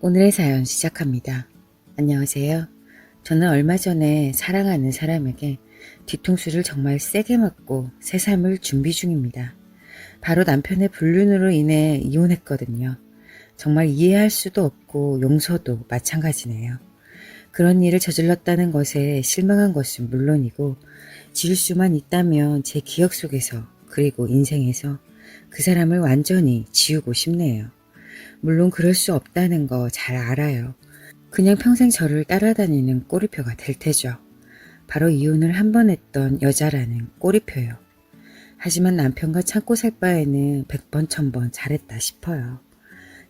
오늘의 사연 시작합니다. 안녕하세요. 저는 얼마 전에 사랑하는 사람에게 뒤통수를 정말 세게 맞고 새 삶을 준비 중입니다. 바로 남편의 불륜으로 인해 이혼했거든요. 정말 이해할 수도 없고 용서도 마찬가지네요. 그런 일을 저질렀다는 것에 실망한 것은 물론이고 지울 수만 있다면 제 기억 속에서 그리고 인생에서 그 사람을 완전히 지우고 싶네요. 물론 그럴 수 없다는 거 잘 알아요. 그냥 평생 저를 따라다니는 꼬리표가 될 테죠. 바로 이혼을 한 번 했던 여자라는 꼬리표요. 하지만 남편과 참고 살 바에는 100번 1000번 잘했다 싶어요.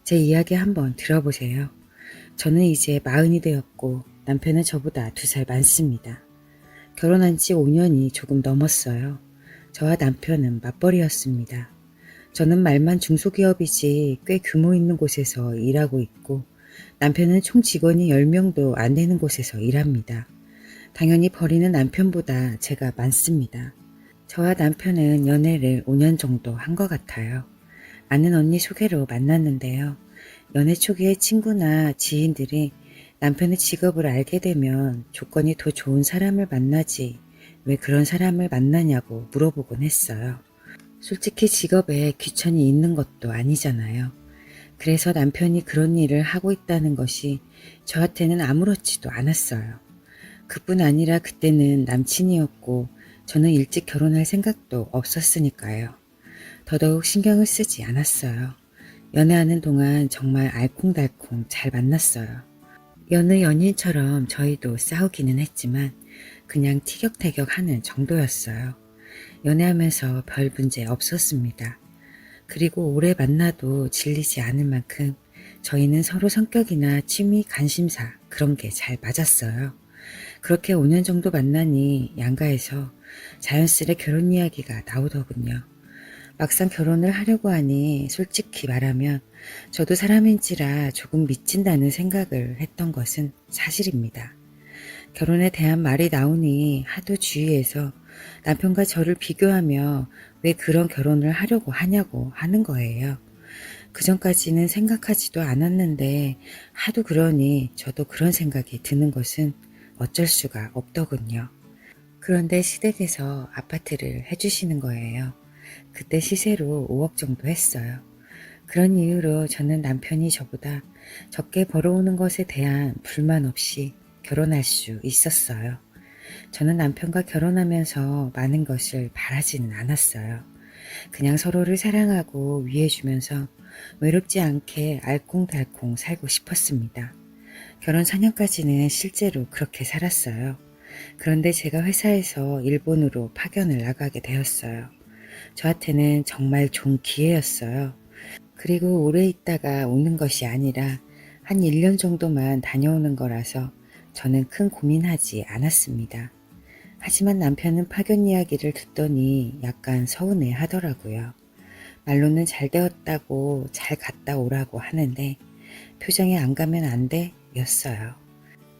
제 이야기 한번 들어보세요. 저는 이제 40이 되었고 남편은 저보다 2살 많습니다. 결혼한 지 5년이 조금 넘었어요. 저와 남편은 맞벌이였습니다. 저는 말만 중소기업이지 꽤 규모 있는 곳에서 일하고 있고 남편은 총 직원이 10명도 안 되는 곳에서 일합니다. 당연히 벌이는 남편보다 제가 많습니다. 저와 남편은 연애를 5년 정도 한 것 같아요. 아는 언니 소개로 만났는데요. 연애 초기에 친구나 지인들이 남편의 직업을 알게 되면 조건이 더 좋은 사람을 만나지 왜 그런 사람을 만나냐고 물어보곤 했어요. 솔직히 직업에 귀천이 있는 것도 아니잖아요. 그래서 남편이 그런 일을 하고 있다는 것이 저한테는 아무렇지도 않았어요. 그뿐 아니라 그때는 남친이었고 저는 일찍 결혼할 생각도 없었으니까요. 더더욱 신경을 쓰지 않았어요. 연애하는 동안 정말 알콩달콩 잘 만났어요. 여느 연인처럼 저희도 싸우기는 했지만 그냥 티격태격하는 정도였어요. 연애하면서 별 문제 없었습니다. 그리고 오래 만나도 질리지 않을 만큼 저희는 서로 성격이나 취미, 관심사 그런 게 잘 맞았어요. 그렇게 5년 정도 만나니 양가에서 자연스레 결혼 이야기가 나오더군요. 막상 결혼을 하려고 하니 솔직히 말하면 저도 사람인지라 조금 미친다는 생각을 했던 것은 사실입니다. 결혼에 대한 말이 나오니 하도 주위에서 남편과 저를 비교하며 왜 그런 결혼을 하려고 하냐고 하는 거예요. 그전까지는 생각하지도 않았는데 하도 그러니 저도 그런 생각이 드는 것은 어쩔 수가 없더군요. 그런데 시댁에서 아파트를 해주시는 거예요. 그때 시세로 5억 정도 했어요. 그런 이유로 저는 남편이 저보다 적게 벌어오는 것에 대한 불만 없이 결혼할 수 있었어요. 저는 남편과 결혼하면서 많은 것을 바라지는 않았어요. 그냥 서로를 사랑하고 위해주면서 외롭지 않게 알콩달콩 살고 싶었습니다. 결혼 4년까지는 실제로 그렇게 살았어요. 그런데 제가 회사에서 일본으로 파견을 나가게 되었어요. 저한테는 정말 좋은 기회였어요. 그리고 오래 있다가 오는 것이 아니라 한 1년 정도만 다녀오는 거라서 저는 큰 고민하지 않았습니다. 하지만 남편은 파견 이야기를 듣더니 약간 서운해 하더라고요. 말로는 잘 되었다고 잘 갔다 오라고 하는데 표정이 안 가면 안 돼? 였어요.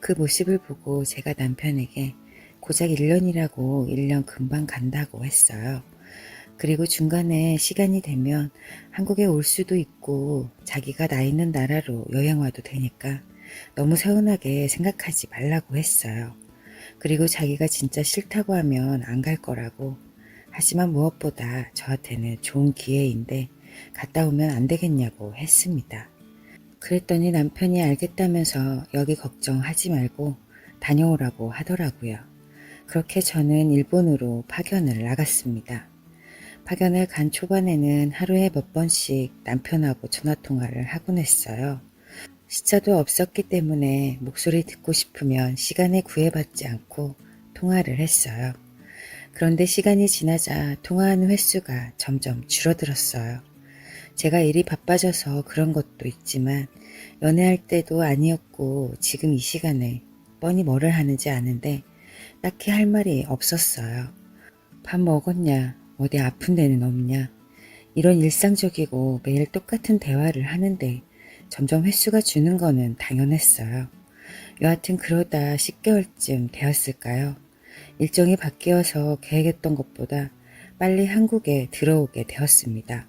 그 모습을 보고 제가 남편에게 고작 1년이라고 1년 금방 간다고 했어요. 그리고 중간에 시간이 되면 한국에 올 수도 있고 자기가 나 있는 나라로 여행 와도 되니까 너무 서운하게 생각하지 말라고 했어요. 그리고 자기가 진짜 싫다고 하면 안 갈 거라고. 하지만 무엇보다 저한테는 좋은 기회인데 갔다 오면 안 되겠냐고 했습니다. 그랬더니 남편이 알겠다면서 여기 걱정하지 말고 다녀오라고 하더라고요. 그렇게 저는 일본으로 파견을 나갔습니다. 파견을 간 초반에는 하루에 몇 번씩 남편하고 전화통화를 하곤 했어요. 시차도 없었기 때문에 목소리 듣고 싶으면 시간에 구애받지 않고 통화를 했어요. 그런데 시간이 지나자 통화하는 횟수가 점점 줄어들었어요. 제가 일이 바빠져서 그런 것도 있지만 연애할 때도 아니었고 지금 이 시간에 뻔히 뭐를 하는지 아는데 딱히 할 말이 없었어요. 밥 먹었냐? 어디 아픈 데는 없냐? 이런 일상적이고 매일 똑같은 대화를 하는데 점점 횟수가 주는 거는 당연했어요. 여하튼 그러다 10개월쯤 되었을까요? 일정이 바뀌어서 계획했던 것보다 빨리 한국에 들어오게 되었습니다.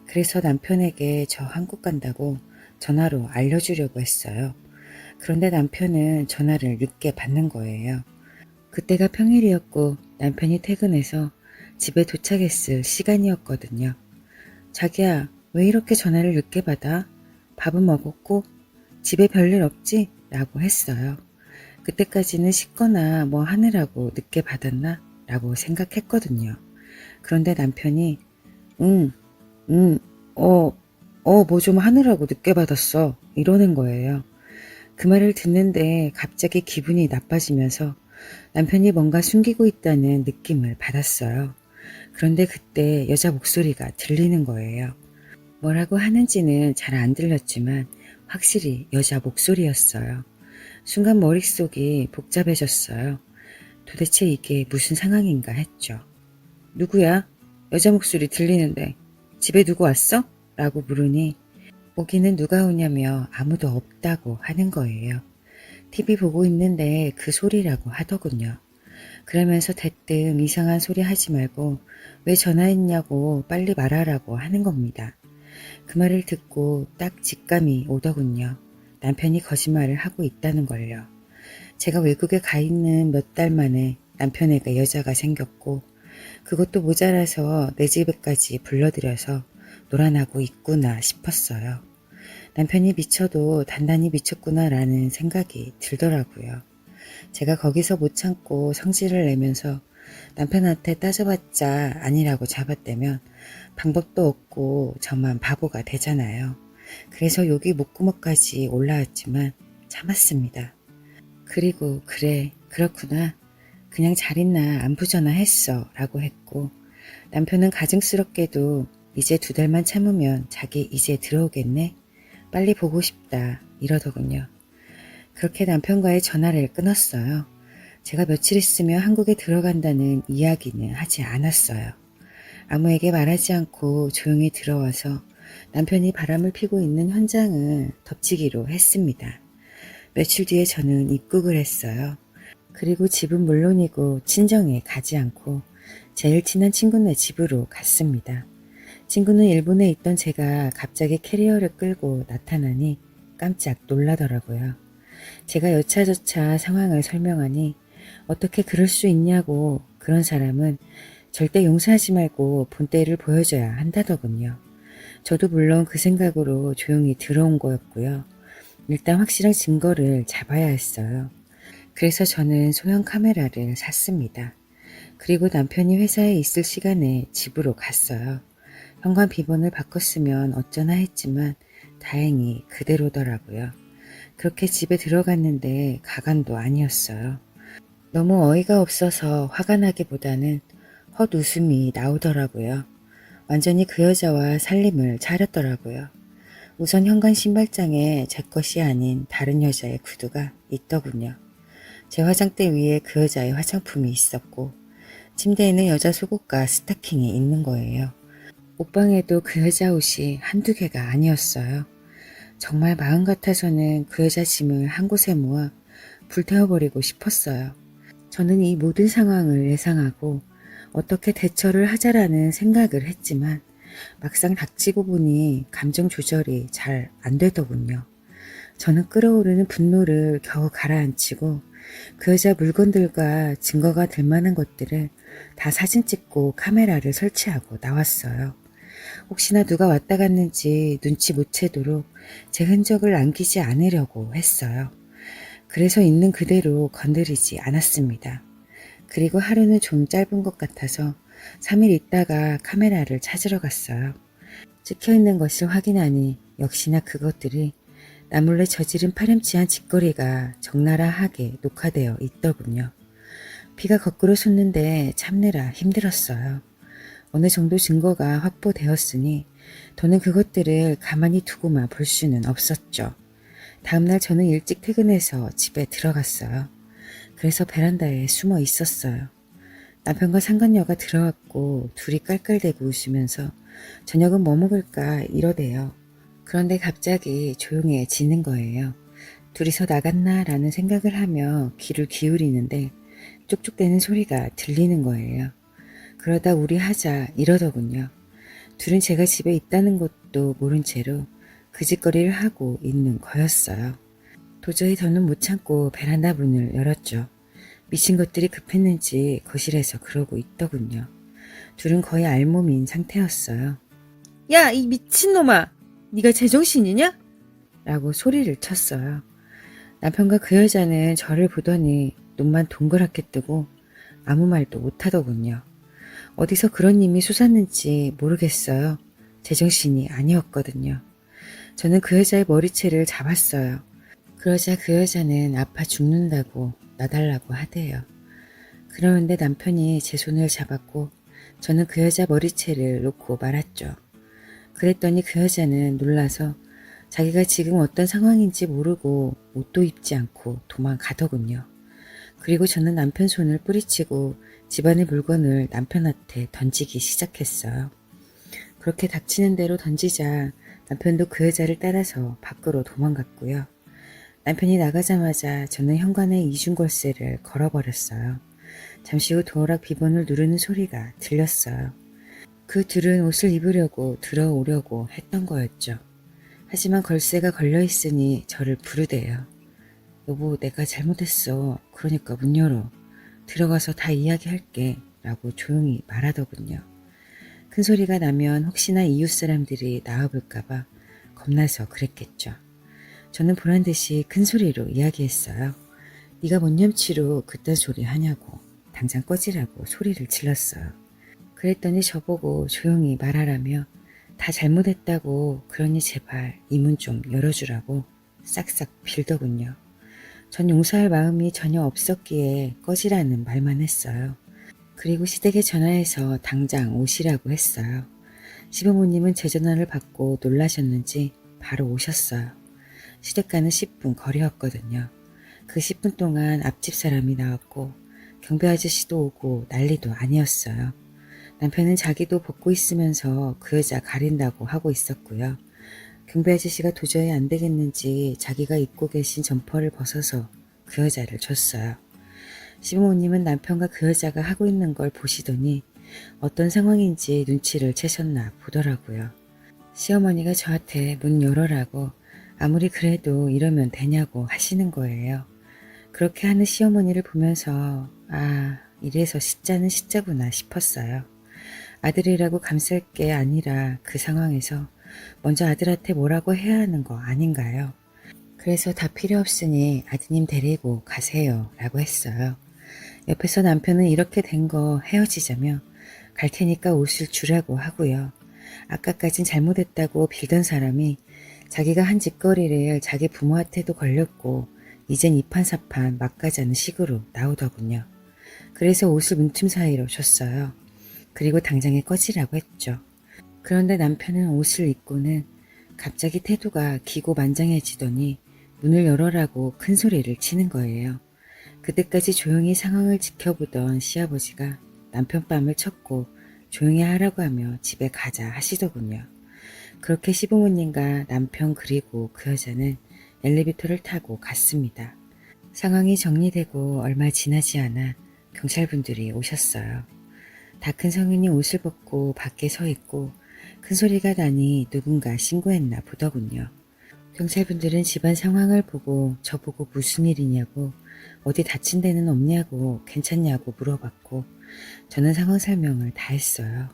그래서 남편에게 저 한국 간다고 전화로 알려주려고 했어요. 그런데 남편은 전화를 늦게 받는 거예요. 그때가 평일이었고 남편이 퇴근해서 집에 도착했을 시간이었거든요. 자기야, 왜 이렇게 전화를 늦게 받아? 밥은 먹었고? 집에 별일 없지? 라고 했어요. 그때까지는 씻거나 뭐 하느라고 늦게 받았나? 라고 생각했거든요. 그런데 남편이 응, 응, 어, 뭐 좀 하느라고 늦게 받았어. 이러는 거예요. 그 말을 듣는데 갑자기 기분이 나빠지면서 남편이 뭔가 숨기고 있다는 느낌을 받았어요. 그런데 그때 여자 목소리가 들리는 거예요. 뭐라고 하는지는 잘 안 들렸지만 확실히 여자 목소리였어요. 순간 머릿속이 복잡해졌어요. 도대체 이게 무슨 상황인가 했죠. 누구야? 여자 목소리 들리는데 집에 누구 왔어? 라고 물으니 오기는 누가 오냐며 아무도 없다고 하는 거예요. TV 보고 있는데 그 소리라고 하더군요. 그러면서 대뜸 이상한 소리 하지 말고 왜 전화했냐고 빨리 말하라고 하는 겁니다. 그 말을 듣고 딱 직감이 오더군요. 남편이 거짓말을 하고 있다는 걸요. 제가 외국에 가 있는 몇 달 만에 남편에게 여자가 생겼고 그것도 모자라서 내 집에까지 불러들여서 놀아나고 있구나 싶었어요. 남편이 미쳐도 단단히 미쳤구나라는 생각이 들더라고요. 제가 거기서 못 참고 성질을 내면서 남편한테 따져봤자 아니라고 잡았다면 방법도 없고 저만 바보가 되잖아요. 그래서 욕이 목구멍까지 올라왔지만 참았습니다. 그리고 그래, 그렇구나. 그냥 잘 있나 안부 전화했어 라고 했고 남편은 가증스럽게도 이제 2달만 참으면 자기 이제 들어오겠네? 빨리 보고 싶다 이러더군요. 그렇게 남편과의 전화를 끊었어요. 제가 며칠 있으면 한국에 들어간다는 이야기는 하지 않았어요. 아무에게 말하지 않고 조용히 들어와서 남편이 바람을 피고 있는 현장을 덮치기로 했습니다. 며칠 뒤에 저는 입국을 했어요. 그리고 집은 물론이고 친정에 가지 않고 제일 친한 친구네 집으로 갔습니다. 친구는 일본에 있던 제가 갑자기 캐리어를 끌고 나타나니 깜짝 놀라더라고요. 제가 여차저차 상황을 설명하니 어떻게 그럴 수 있냐고 그런 사람은 절대 용서하지 말고 본때를 보여줘야 한다더군요. 저도 물론 그 생각으로 조용히 들어온 거였고요. 일단 확실한 증거를 잡아야 했어요. 그래서 저는 소형 카메라를 샀습니다. 그리고 남편이 회사에 있을 시간에 집으로 갔어요. 현관 비번을 바꿨으면 어쩌나 했지만 다행히 그대로더라고요. 그렇게 집에 들어갔는데 가관도 아니었어요. 너무 어이가 없어서 화가 나기보다는 헛웃음이 나오더라고요. 완전히 그 여자와 살림을 차렸더라고요. 우선 현관 신발장에 제 것이 아닌 다른 여자의 구두가 있더군요. 제 화장대 위에 그 여자의 화장품이 있었고 침대에는 여자 속옷과 스타킹이 있는 거예요. 옷방에도 그 여자 옷이 한두 개가 아니었어요. 정말 마음 같아서는 그 여자 짐을 한 곳에 모아 불태워버리고 싶었어요. 저는 이 모든 상황을 예상하고 어떻게 대처를 하자라는 생각을 했지만 막상 닥치고 보니 감정 조절이 잘 안 되더군요. 저는 끓어오르는 분노를 겨우 가라앉히고 그 여자 물건들과 증거가 될 만한 것들을 다 사진 찍고 카메라를 설치하고 나왔어요. 혹시나 누가 왔다 갔는지 눈치 못 채도록 제 흔적을 남기지 않으려고 했어요. 그래서 있는 그대로 건드리지 않았습니다. 그리고 하루는 좀 짧은 것 같아서 3일 있다가 카메라를 찾으러 갔어요. 찍혀있는 것을 확인하니 역시나 그것들이 나 몰래 저지른 파렴치한 짓거리가 적나라하게 녹화되어 있더군요. 피가 거꾸로 솟는데 참느라 힘들었어요. 어느 정도 증거가 확보되었으니 더는 그것들을 가만히 두고만 볼 수는 없었죠. 다음날 저는 일찍 퇴근해서 집에 들어갔어요. 그래서 베란다에 숨어 있었어요. 남편과 상간녀가 들어왔고 둘이 깔깔대고 웃으면서 저녁은 뭐 먹을까 이러대요. 그런데 갑자기 조용해지는 거예요. 둘이서 나갔나 라는 생각을 하며 귀를 기울이는데 쪽쪽대는 소리가 들리는 거예요. 그러다 우리 하자 이러더군요. 둘은 제가 집에 있다는 것도 모른 채로 그 짓거리를 하고 있는 거였어요. 도저히 더는 못 참고 베란다 문을 열었죠. 미친 것들이 급했는지 거실에서 그러고 있더군요. 둘은 거의 알몸인 상태였어요. 야, 이 미친놈아! 네가 제정신이냐? 라고 소리를 쳤어요. 남편과 그 여자는 저를 보더니 눈만 동그랗게 뜨고 아무 말도 못하더군요. 어디서 그런 님이 솟았는지 모르겠어요. 제정신이 아니었거든요. 저는 그 여자의 머리채를 잡았어요. 그러자 그 여자는 아파 죽는다고 놔달라고 하대요. 그러는데 남편이 제 손을 잡았고 저는 그 여자 머리채를 놓고 말았죠. 그랬더니 그 여자는 놀라서 자기가 지금 어떤 상황인지 모르고 옷도 입지 않고 도망가더군요. 그리고 저는 남편 손을 뿌리치고 집안의 물건을 남편한테 던지기 시작했어요. 그렇게 닥치는 대로 던지자 남편도 그 여자를 따라서 밖으로 도망갔고요. 남편이 나가자마자 저는 현관에 이중걸쇠를 걸어버렸어요. 잠시 후 도어락 비번을 누르는 소리가 들렸어요. 그 둘은 옷을 입으려고 들어오려고 했던 거였죠. 하지만 걸쇠가 걸려있으니 저를 부르대요. 여보, 내가 잘못했어. 그러니까 문 열어. 들어가서 다 이야기할게. 라고 조용히 말하더군요. 큰 소리가 나면 혹시나 이웃 사람들이 나와볼까봐 겁나서 그랬겠죠. 저는 보란듯이 큰 소리로 이야기했어요. 네가 뭔 염치로 그딴 소리 하냐고. 당장 꺼지라고 소리를 질렀어요. 그랬더니 저보고 조용히 말하라며 다 잘못했다고 그러니 제발 이 문 좀 열어주라고 싹싹 빌더군요. 전 용서할 마음이 전혀 없었기에 꺼지라는 말만 했어요. 그리고 시댁에 전화해서 당장 오시라고 했어요. 시부모님은 제 전화를 받고 놀라셨는지 바로 오셨어요. 시댁과는 10분 거리였거든요. 그 10분 동안 앞집 사람이 나왔고 경비 아저씨도 오고 난리도 아니었어요. 남편은 자기도 벗고 있으면서 그 여자 가린다고 하고 있었고요. 경비 아저씨가 도저히 안 되겠는지 자기가 입고 계신 점퍼를 벗어서 그 여자를 줬어요. 시부모님은 남편과 그 여자가 하고 있는 걸 보시더니 어떤 상황인지 눈치를 채셨나 보더라고요. 시어머니가 저한테 문 열어라고 아무리 그래도 이러면 되냐고 하시는 거예요. 그렇게 하는 시어머니를 보면서 아, 이래서 시자는 시자구나 싶었어요. 아들이라고 감쌀 게 아니라 그 상황에서 먼저 아들한테 뭐라고 해야 하는 거 아닌가요? 그래서 다 필요 없으니 아드님 데리고 가세요 라고 했어요. 옆에서 남편은 이렇게 된 거 헤어지자며 갈 테니까 옷을 주라고 하고요. 아까까진 잘못했다고 빌던 사람이 자기가 한 짓거리를 자기 부모한테도 걸렸고 이젠 이판사판 막가자는 식으로 나오더군요. 그래서 옷을 문틈 사이로 줬어요. 그리고 당장에 꺼지라고 했죠. 그런데 남편은 옷을 입고는 갑자기 태도가 기고만장해지더니 문을 열어라고 큰 소리를 치는 거예요. 그때까지 조용히 상황을 지켜보던 시아버지가 남편 뺨을 쳤고 조용히 하라고 하며 집에 가자 하시더군요. 그렇게 시부모님과 남편 그리고 그 여자는 엘리베이터를 타고 갔습니다. 상황이 정리되고 얼마 지나지 않아 경찰분들이 오셨어요. 다 큰 성인이 옷을 벗고 밖에 서 있고 큰 소리가 나니 누군가 신고했나 보더군요. 경찰분들은 집안 상황을 보고 저보고 무슨 일이냐고 어디 다친 데는 없냐고 괜찮냐고 물어봤고 저는 상황 설명을 다 했어요.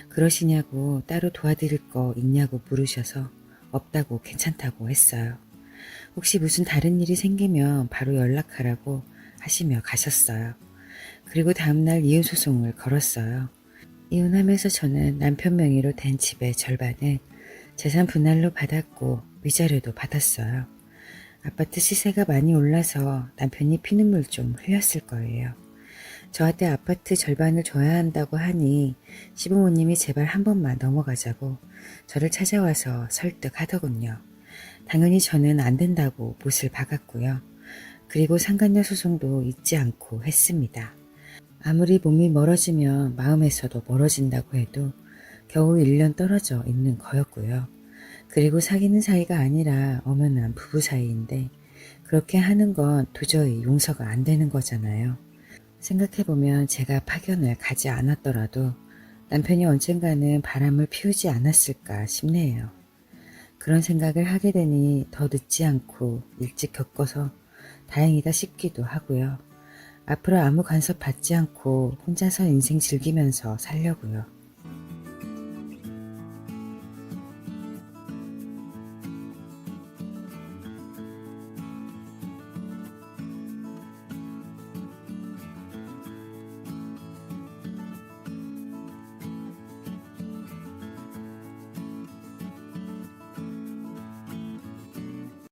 그러시냐고 따로 도와드릴 거 있냐고 물으셔서 없다고 괜찮다고 했어요. 혹시 무슨 다른 일이 생기면 바로 연락하라고 하시며 가셨어요. 그리고 다음날 이혼소송을 걸었어요. 이혼하면서 저는 남편 명의로 된 집의 절반을 재산 분할로 받았고 위자료도 받았어요. 아파트 시세가 많이 올라서 남편이 피눈물 좀 흘렸을 거예요. 저한테 아파트 절반을 줘야 한다고 하니 시부모님이 제발 한 번만 넘어가자고 저를 찾아와서 설득하더군요. 당연히 저는 안 된다고 못을 박았고요. 그리고 상간녀 소송도 잊지 않고 했습니다. 아무리 몸이 멀어지면 마음에서도 멀어진다고 해도 겨우 1년 떨어져 있는 거였고요. 그리고 사귀는 사이가 아니라 엄연한 부부 사이인데 그렇게 하는 건 도저히 용서가 안 되는 거잖아요. 생각해보면 제가 파견을 가지 않았더라도 남편이 언젠가는 바람을 피우지 않았을까 싶네요. 그런 생각을 하게 되니 더 늦지 않고 일찍 겪어서 다행이다 싶기도 하고요. 앞으로 아무 간섭 받지 않고 혼자서 인생 즐기면서 살려고요.